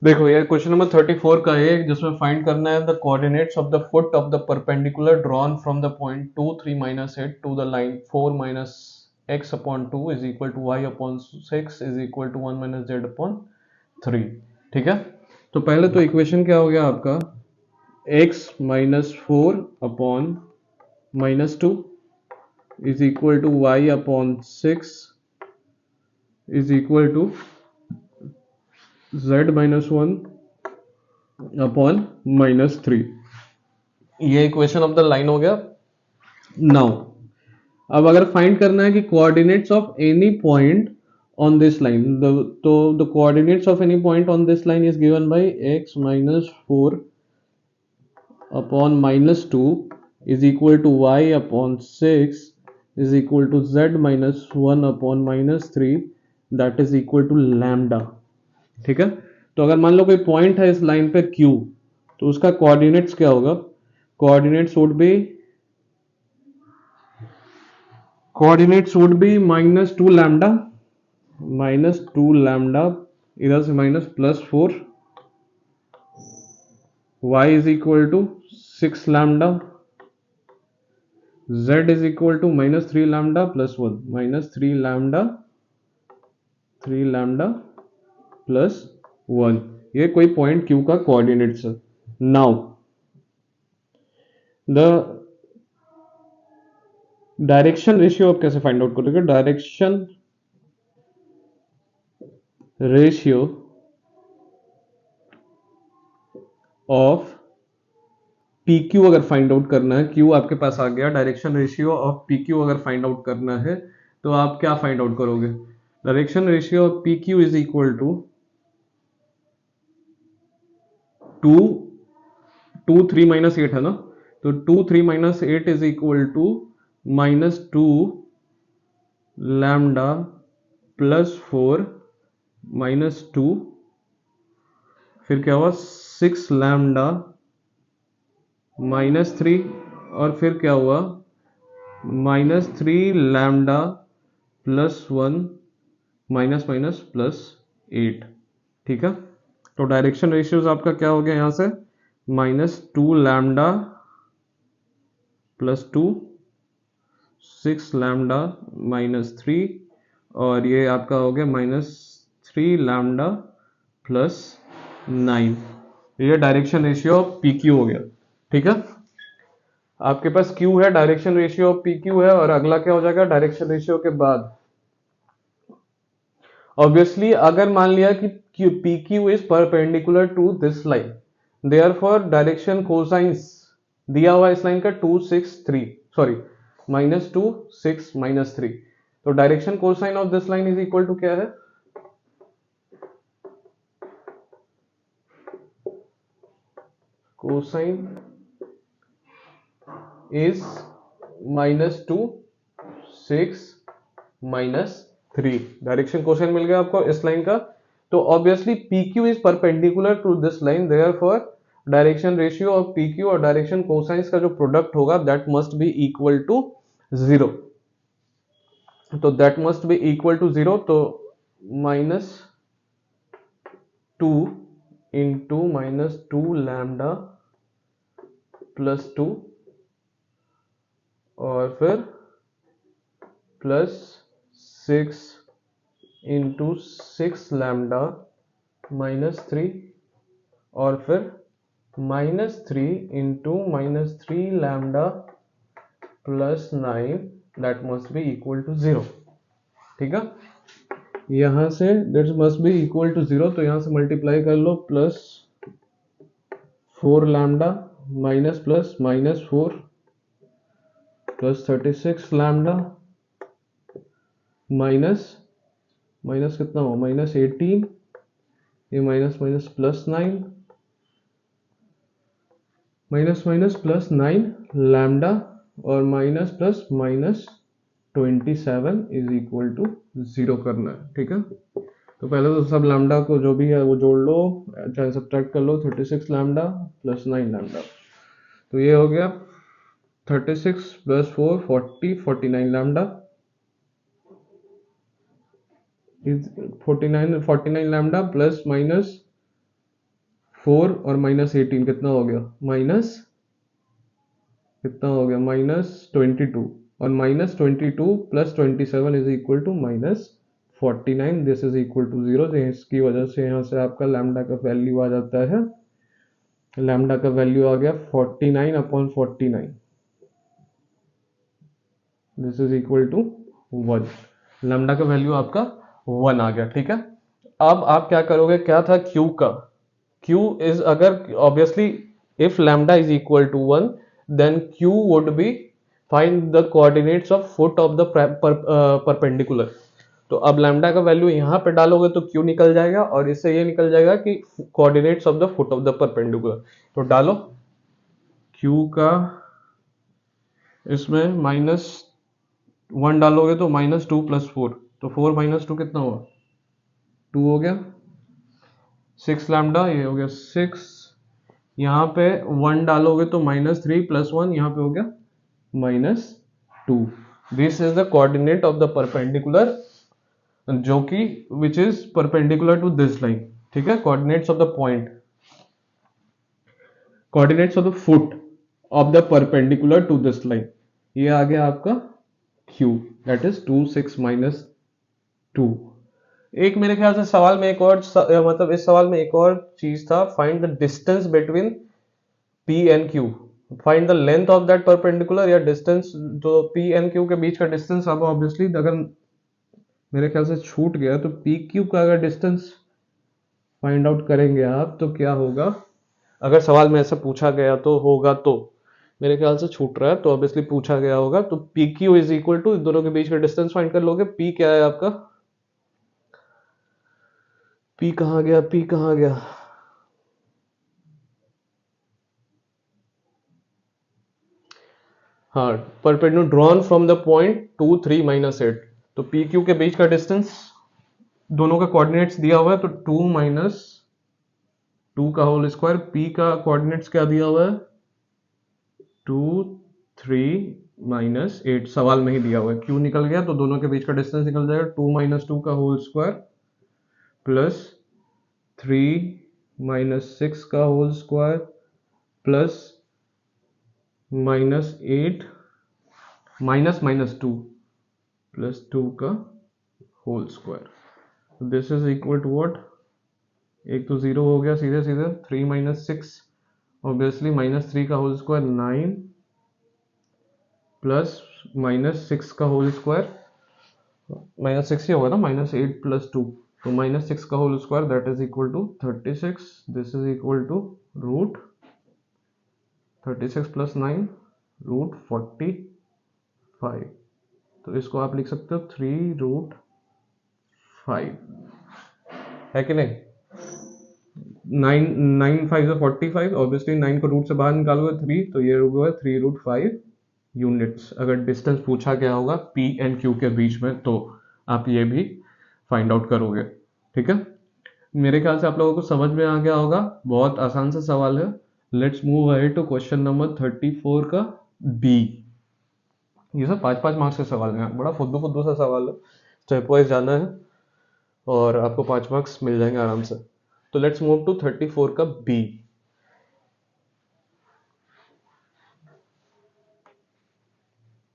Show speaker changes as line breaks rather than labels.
देखो ये question number 34 का है जिसमें फाइंड करना है the coordinates of the foot of the perpendicular drawn from the point 2 3 minus 8 to the line 4 minus x upon 2 is equal to y upon 6 is equal to 1 minus z upon 3। ठीक है, तो पहले तो equation क्या हो गया आपका, x minus 4 upon minus 2 is equal to y upon 6 is equal to z minus 1 upon minus 3। ये इक्वेशन ऑफ द लाइन हो गया। नाउ अब अगर फाइंड करना है कि coordinates of any point on this line, तो the coordinates of any point on this line is given by x minus 4 upon minus 2 is equal to y upon 6 is equal to z minus 1 upon minus 3 that is equal to lambda. ठीक है, तो अगर मान लो कोई point है इस line पे Q, तो उसका कोऑर्डिनेट्स क्या होगा, coordinates would be minus two lambda, इधर से minus plus 4, y is equal to 6 lambda, z is equal to minus 3 lambda plus 1, minus 3 lambda plus 1। ये कोई पॉइंट Q का कोऑर्डिनेट्स है। नाउ द डायरेक्शन रेशियो आप कैसे फाइंड आउट करोगे, direction ratio of P Q अगर find out करना है, क्यू आपके पास आ गया, direction ratio of P Q अगर फाइंड आउट करना है तो आप क्या फाइंड आउट करोगे, direction ratio of P Q is equal to two 3 - 8 है ना, तो 2 3 - 8 is equal to minus 2 lambda plus 4 minus 2, फिर क्या हुआ 6 लैम्डा माइनस 3, और फिर क्या हुआ minus 3 lambda plus 1 minus minus plus 8। ठीक है, तो डायरेक्शन रेशियोज आपका क्या हो गया यहाँ से, minus 2 lambda plus 2, 6 lambda minus 3, और ये आपका हो गया माइनस 3 लैम्डा प्लस 9। ये direction ratio of P Q हो गया। ठीक है, आपके पास Q है, direction ratio of P Q है, और अगला क्या हो जाएगा, डायरेक्शन रेशियो के बाद ऑब्वियसली अगर मान लिया कि P Q is perpendicular to this line, therefore direction cosines दिया हुआ इस लाइन का 2 6 3, सॉरी माइनस 2 6 माइनस 3, तो direction cosine of this line is equal to क्या है, cosine is minus 2 6 minus 3, direction cosine मिल गया आपको इस लाइन का। तो obviously P Q is perpendicular to this line, therefore direction ratio of P Q और डायरेक्शन कोसाइंस का जो प्रोडक्ट होगा that must be equal to 0। तो that must be equal to 0, तो minus 2 into minus 2 lambda plus 2, और फिर plus 6 into 6 lambda minus 3, और फिर minus 3 into minus 3 lambda plus 9, that must be equal to 0। ठीक है, यहां से that must be equal to 0, तो यहां से मल्टीप्लाई कर लो, plus 4 lambda minus plus minus 4 plus 36 lambda minus minus कितना हो माइनस 18, ये minus minus plus 9, minus minus plus 9 lambda, और minus plus minus 27 is equal to 0 करना है। ठीक है, तो पहले तो सब लैम्डा को जो भी है वो जोड़ लो, चाहे सब्ट्रैक्ट कर लो, 36 लैम्डा प्लस 9 लैम्डा, तो ये हो गया 36 plus 4 40 49 lambda, 49 lambda plus minus 4 और -18 कितना हो गया, माइनस कितना हो गया, -22, और -22 + 27 is equal to -49, this is equal to 0। इसकी वजह से यहाँ से आपका लैम्डा का वैल्यू आ जाता है, लैम्डा का वैल्यू आ गया 49/49, this is equal to 1। Lambda का वैल्यू आपका 1 आ गया, ठीक है। अब आप क्या करोगे, क्या था Q का, Q इज, अगर obviously if lambda is equal to 1 then Q would be find the coordinates of foot of the perpendicular. तो अब लैम्डा का वैल्यू यहाँ पे डालोगे तो Q निकल जाएगा, और इससे ये निकल जाएगा कि coordinates of the foot of the perpendicular. तो डालो Q का, इसमें -1 डालोगे तो -2 + 4, तो 4 - 2 कितना हुआ, 2 हो गया, 6 लैम्डा, ये हो गया 6। यहाँ पे 1 डालोगे तो -3 + 1, यहाँ पे हो गया -2। This is the coordinate of the perpendicular, जो कि which is perpendicular to this line, ठीक है। Coordinates of the point, coordinates of the foot of the perpendicular to this line, ये आ गया आपका Q, दैट इज 2 6 -2। एक मेरे ख्याल से सवाल में एक और मतलब इस सवाल में एक और चीज था, find the distance between P and Q, find the length of that perpendicular, या डिस्टेंस जो P एंड Q के बीच का डिस्टेंस। अब ऑब्वियसली अगर मेरे ख्याल से छूट गया तो PQ का अगर डिस्टेंस फाइंड आउट करेंगे आप तो क्या होगा, अगर सवाल में ऐसा पूछा गया तो होगा, तो मेरे ख्याल से छूट रहा है, तो ऑब्वियसली पूछा गया होगा, तो PQ इज इक्वल टू दोनों के बीच का डिस्टेंस फाइंड कर लोगे। P क्या है आपका, P कहाँ गया, P कहाँ गया, हाँ, perpendicular drawn from the point 2 3 -8, तो PQ के बीच का डिस्टेंस, दोनों का कोऑर्डिनेट्स दिया हुआ है, तो 2 - 2 का होल स्क्वायर, P का कोऑर्डिनेट्स क्या दिया हुआ है, 2 3 -8, सवाल में ही दिया हुआ है। Q निकल गया तो दोनों के बीच का डिस्टेंस निकल जाएगा, 2 - 2 का होल स्क्वायर प्लस 3 - 6 का होल स्क्वायर प्लस -8 -2 प्लस 2 का whole square, this is equal to what, एक तो 0 हो गया सीधे सीधे, 3 - 6 ऑब्वियसली -3 का होल स्क्वायर 9 प्लस -6 का होल स्क्वायर, -6 ही होगा ना, -8 + 2, तो -6 का whole square that is equal to 36, this is equal to root 36 + 9 root 45, तो इसको आप लिख सकते हो 3√5, है कि नहीं। 9 5 45, ऑब्वियसली 9 को रूट से बाहर निकालोगे 3, तो ये होगा 3√5 यूनिट्स। अगर डिस्टेंस पूछा गया होगा P एंड Q के बीच में तो आप ये भी फाइंड आउट करोगे, ठीक है। मेरे ख्याल से आप लोगों को समझ में आ गया होगा, बहुत आसान सा सवाल है। Let's move ahead to question number 34 का B। ये सब 5-5 मार्क्स के सवाल हैं, बड़ा फुद्दू फुद्दू सा सवाल है, स्टेप वाइज जाना है और आपको 5 मार्क्स मिल जाएंगे आराम से। तो लेट्स मूव टू 34 का B।